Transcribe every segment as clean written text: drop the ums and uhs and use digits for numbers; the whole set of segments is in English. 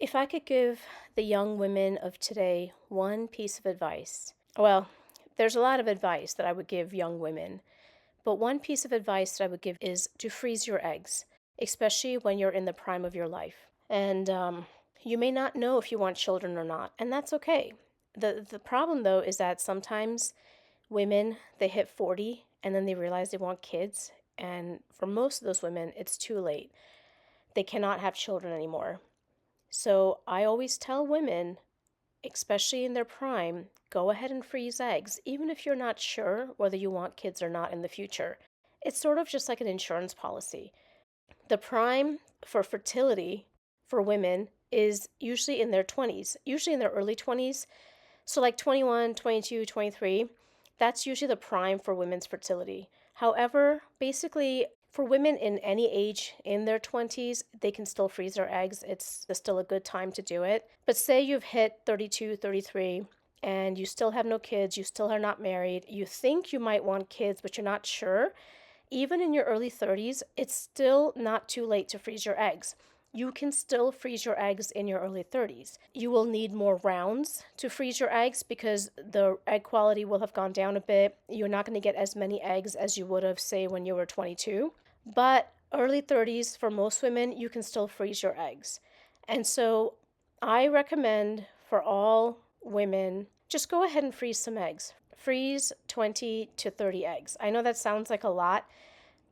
If I could give the young women of today one piece of advice, well, there's a lot of advice that I would give young women, but one piece of advice that I would give is to freeze your eggs, especially when you're in the prime of your life. And you may not know if you want children or not, and that's okay. The problem though is that sometimes women they hit 40 and then they realize they want kids, and for most of those women it's too late. They cannot have children anymore. So I always tell women, especially in their prime, go ahead and freeze eggs, even if you're not sure whether you want kids or not in the future. It's sort of just like an insurance policy. The prime for fertility for women is usually in their 20s, usually in their early 20s. So, like 21, 22, 23, that's usually the prime for women's fertility. However, basically, for women in any age in their 20s, they can still freeze their eggs. It's still a good time to do it. But say you've hit 32, 33, and you still have no kids, you still are not married, you think you might want kids, but you're not sure. Even in your early 30s, it's still not too late to freeze your eggs. You can still freeze your eggs in your early 30s. You will need more rounds to freeze your eggs because the egg quality will have gone down a bit. You're not going to get as many eggs as you would have, say, when you were 22. But early 30s, for most women, you can still freeze your eggs. And so I recommend for all women, just go ahead and freeze some eggs. Freeze 20 to 30 eggs. I know that sounds like a lot,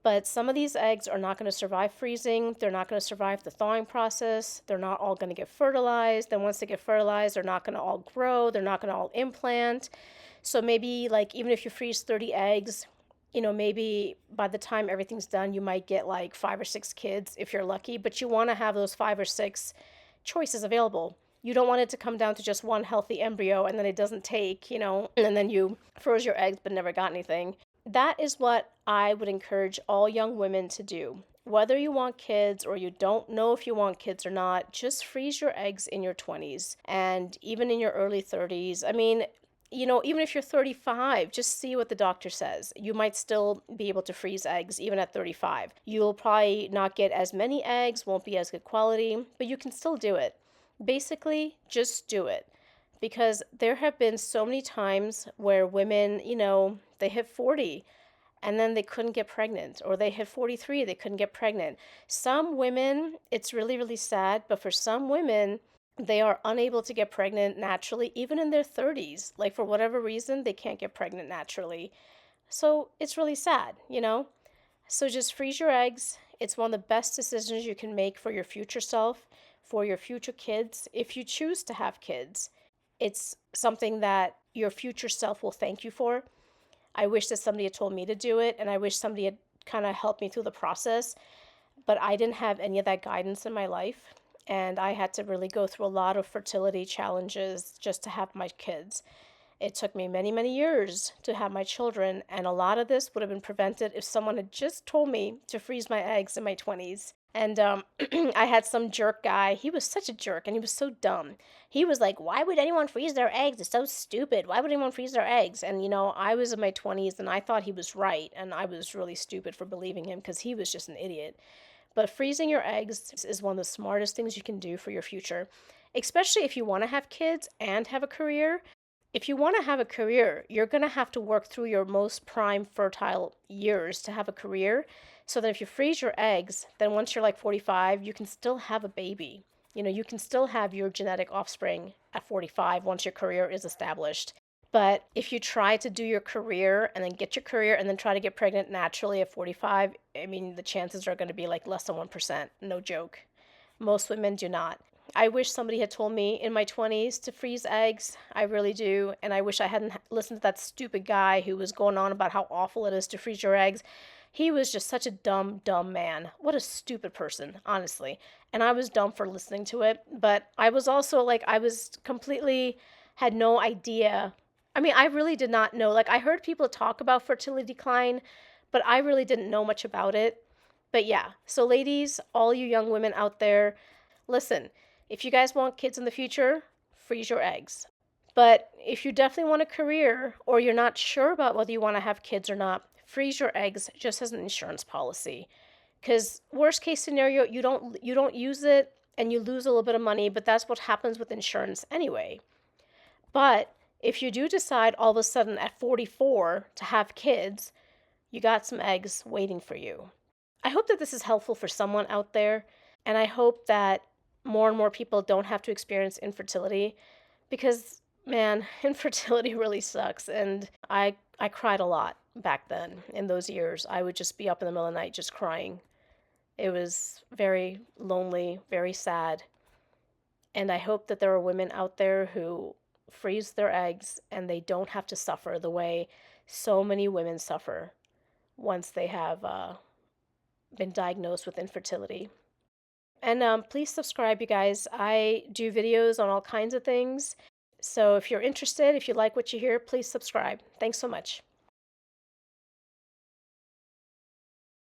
but some of these eggs are not going to survive freezing. They're not going to survive the thawing process. They're not all going to get fertilized. Then once they get fertilized, they're not going to all grow. They're not going to all implant. So maybe like even if you freeze 30 eggs, maybe by the time everything's done, you might get like 5 or 6 kids if you're lucky, but you want to have those 5 or 6 choices available. You don't want it to come down to just one healthy embryo and then it doesn't take, and then you froze your eggs but never got anything. That is what I would encourage all young women to do. Whether you want kids or you don't know if you want kids or not, just freeze your eggs in your 20s and even in your early 30s. I mean, even if you're 35, just see what the doctor says. You might still be able to freeze eggs even at 35. You'll probably not get as many eggs, won't be as good quality, but you can still do it. Basically, just do it. Because there have been so many times where women, they hit 40 and then they couldn't get pregnant, or they hit 43, they couldn't get pregnant. Some women, it's really, really sad, but for some women, they are unable to get pregnant naturally, even in their 30s. Like, for whatever reason, they can't get pregnant naturally. So it's really sad. So just freeze your eggs. It's one of the best decisions you can make for your future self, for your future kids, if you choose to have kids. It's something that your future self will thank you for. I wish that somebody had told me to do it, and I wish somebody had kind of helped me through the process, but I didn't have any of that guidance in my life, and I had to really go through a lot of fertility challenges just to have my kids. It took me many, many years to have my children, and a lot of this would have been prevented if someone had just told me to freeze my eggs in my 20s. And I had some jerk guy. He was such a jerk, and he was so dumb. He was like, "Why would anyone freeze their eggs? It's so stupid. Why would anyone freeze their eggs?" And, I was in my 20s, and I thought he was right, and I was really stupid for believing him because he was just an idiot. But freezing your eggs is one of the smartest things you can do for your future, especially if you want to have kids and have a career. If you want to have a career, you're going to have to work through your most prime fertile years to have a career. So that if you freeze your eggs, then once you're like 45, you can still have a baby. You can still have your genetic offspring at 45 once your career is established. But if you try to do your career and then get your career and then try to get pregnant naturally at 45, I mean, the chances are going to be like less than 1%. No joke. Most women do not. I wish somebody had told me in my 20s to freeze eggs. I really do. And I wish I hadn't listened to that stupid guy who was going on about how awful it is to freeze your eggs. He was just such a dumb, dumb man. What a stupid person, honestly. And I was dumb for listening to it. But I was also like, I was completely, had no idea. I mean, I really did not know. Like, I heard people talk about fertility decline, but I really didn't know much about it. But yeah, so ladies, all you young women out there, listen, if you guys want kids in the future, freeze your eggs. But if you definitely want a career or you're not sure about whether you want to have kids or not, freeze your eggs just as an insurance policy. Because worst case scenario, you don't use it, and you lose a little bit of money, but that's what happens with insurance anyway. But if you do decide all of a sudden at 44 to have kids, you got some eggs waiting for you. I hope that this is helpful for someone out there, and I hope that more and more people don't have to experience infertility because, man, infertility really sucks. And I cried a lot back then in those years. I would just be up in the middle of the night just crying. It was very lonely, very sad. And I hope that there are women out there who freeze their eggs and they don't have to suffer the way so many women suffer once they have been diagnosed with infertility. And please subscribe, you guys. I do videos on all kinds of things. So if you're interested, if you like what you hear, please subscribe. Thanks so much.